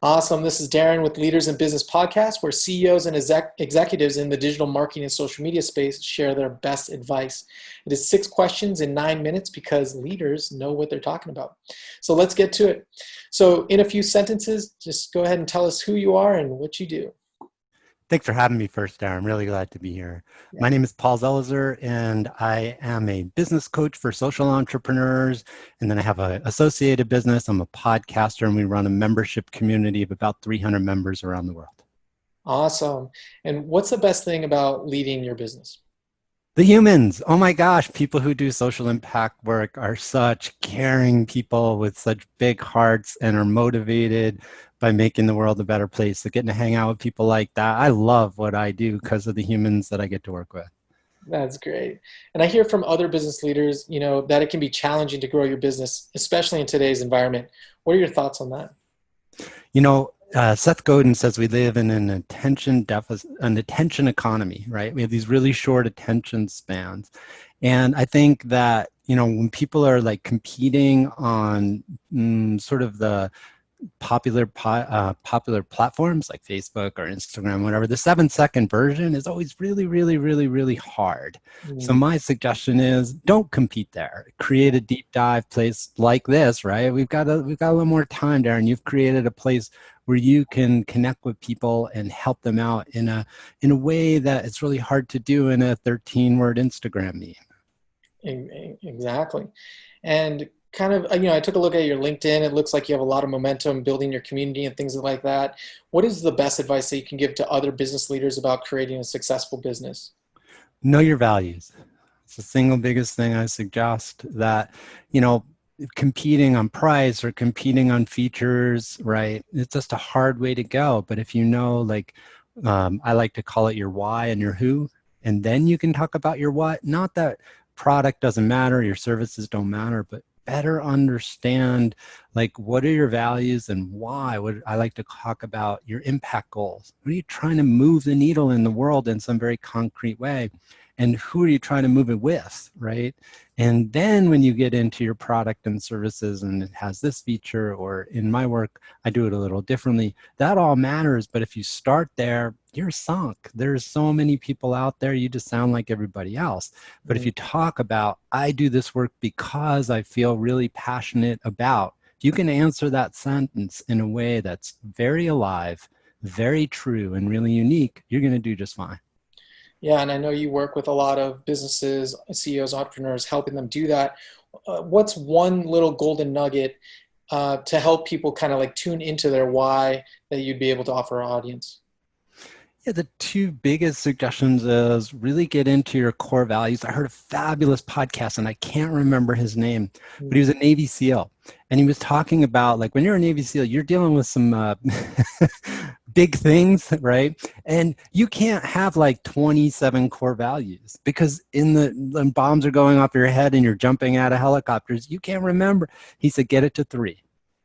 Awesome. This is Darren with Leaders in Business Podcast, where CEOs and executives in the digital marketing and social media space share their best advice. It is 6 questions in 9 minutes because leaders know what they're talking about. So let's get to it. So, in a few sentences, just go ahead and tell us who you are and what you do. Thanks for having me first, Darren. I'm really glad to be here. Yeah. My name is Paul Zelizer, and I am a business coach for social entrepreneurs. And then I have an associated business. I'm a podcaster, and we run a membership community of about 300 members around the world. Awesome. And what's the best thing about leading your business? The humans, oh my gosh, people who do social impact work are such caring people with such big hearts and are motivated by making the world a better place. So getting to hang out with people like that, I love what I do because of the humans that I get to work with. That's great. And I hear from other business leaders, that it can be challenging to grow your business, especially in today's environment. What are your thoughts on that? Seth Godin says we live in an attention deficit, an attention economy, right? We have these really short attention spans. And I think that, when people are like competing on sort of the popular platforms like Facebook or Instagram, whatever, the 7-second version is always really, really, really, really hard. So Mm. my suggestion is don't compete there. Create a deep dive place like this, right? We've got a little more time, Darren. You've created a place where you can connect with people and help them out in a way that it's really hard to do in a 13-word Instagram meme. Exactly. And kind of, I took a look at your LinkedIn. It looks like you have a lot of momentum building your community and things like that. What is the best advice that you can give to other business leaders about creating a successful business? Know your values. It's the single biggest thing I suggest that, you know, competing on price or competing on features, right? It's just a hard way to go. But if you know, like, I like to call it your why and your who, and then you can talk about your what. Not that product doesn't matter, your services don't matter, but better understand like what are your values and why. Would I like to talk about your impact goals? What are you trying to move the needle in the world in some very concrete way? And who are you trying to move it with, right? And then when you get into your product and services and it has this feature, or in my work, I do it a little differently, that all matters. But if you start there, you're sunk. There's so many people out there, you just sound like everybody else. But if Mm. you talk about, I do this work because I feel really passionate about, you can answer that sentence in a way that's very alive, very true, and really unique, you're going to do just fine. Yeah, and I know you work with a lot of businesses, CEOs, entrepreneurs, helping them do that. What's one little golden nugget to help people kind of like tune into their why that you'd be able to offer our audience? Yeah, the two biggest suggestions is really get into your core values. I heard a fabulous podcast and I can't remember his name, but he Mm. was a Navy SEAL. And he was talking about like when you're a Navy SEAL, you're dealing with some big things, right? And you can't have like 27 core values because when bombs are going off your head and you're jumping out of helicopters, you can't remember. He said, get it to 3.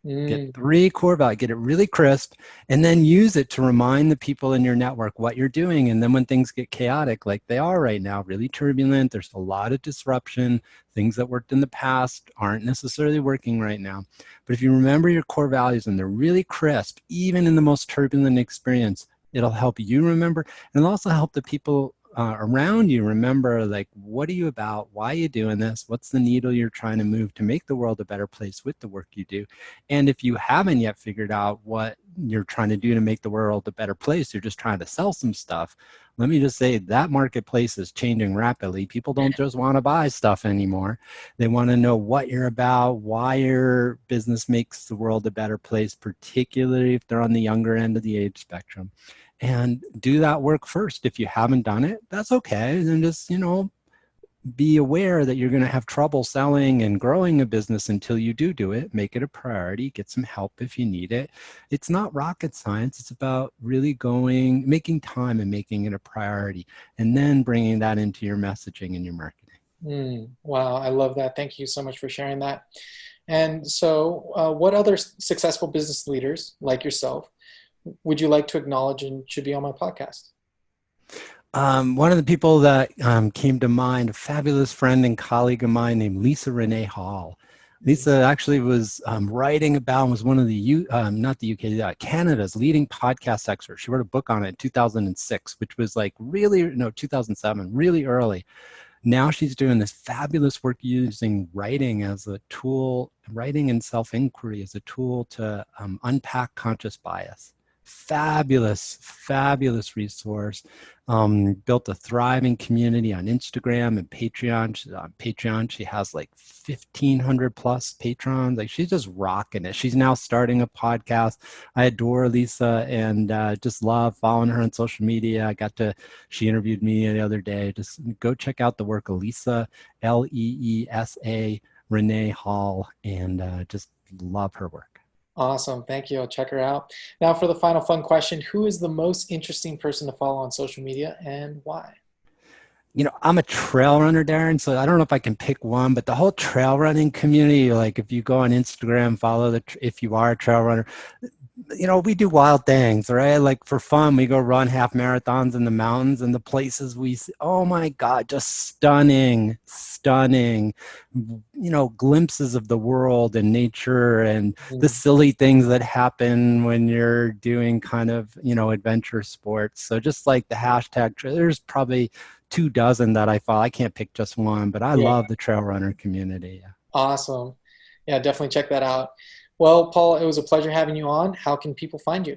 Get Mm. 3 core values, get it really crisp, and then use it to remind the people in your network what you're doing. And then when things get chaotic, like they are right now, really turbulent, there's a lot of disruption, things that worked in the past aren't necessarily working right now. But if you remember your core values and they're really crisp, even in the most turbulent experience, it'll help you remember, and it'll also help the people around you remember, like, what are you about? Why are you doing this? What's the needle you're trying to move to make the world a better place with the work you do? And if you haven't yet figured out what you're trying to do to make the world a better place, you're just trying to sell some stuff. Let me just say that marketplace is changing rapidly. People don't just want to buy stuff anymore. They want to know what you're about, why your business makes the world a better place, particularly if they're on the younger end of the age spectrum. And do that work first. If you haven't done it, that's okay. And just, be aware that you're going to have trouble selling and growing a business until you do it. Make it a priority. Get some help if you need it. It's not rocket science. It's about really making time and making it a priority, and then bringing that into your messaging and your marketing. Wow, I love that. Thank you so much for sharing that. And so, what other successful business leaders like yourself would you like to acknowledge and should be on my podcast? One of the people that came to mind, a fabulous friend and colleague of mine named Lisa Renee Hall. Lisa actually was writing about, was one of the, not the UK, Canada's leading podcast experts. She wrote a book on it in 2006, which was like really, no, 2007, really early. Now she's doing this fabulous work using writing as a tool, writing and self-inquiry as a tool to unpack conscious bias. Fabulous, fabulous resource. Built a thriving community on Instagram and Patreon. She's on Patreon. She has like 1,500 plus patrons. Like she's just rocking it. She's now starting a podcast. I adore Lisa and just love following her on social media. She interviewed me the other day. Just go check out the work of Lisa, Leesa, Renee Hall, and just love her work. Awesome. Thank you. I'll check her out. Now for the final fun question, who is the most interesting person to follow on social media and why? I'm a trail runner, Darren, so I don't know if I can pick one, but the whole trail running community, like if you go on Instagram, if you are a trail runner, we do wild things, right? Like for fun, we go run half marathons in the mountains and the places we see. Oh my God, just stunning, stunning, glimpses of the world and nature and the silly things that happen when you're doing kind of, adventure sports. So just like the hashtag, there's probably 24 that I follow. I can't pick just one, but I love the trail runner community. Awesome. Yeah, definitely check that out. Well, Paul, it was a pleasure having you on. How can people find you?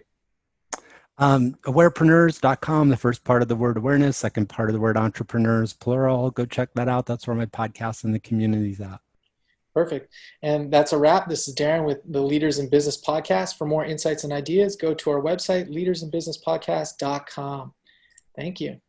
Awarepreneurs.com, the first part of the word awareness, second part of the word entrepreneurs, plural. Go check that out. That's where my podcast and the community's at. Perfect. And that's a wrap. This is Darren with the Leaders in Business Podcast. For more insights and ideas, go to our website, leadersinbusinesspodcast.com. Thank you.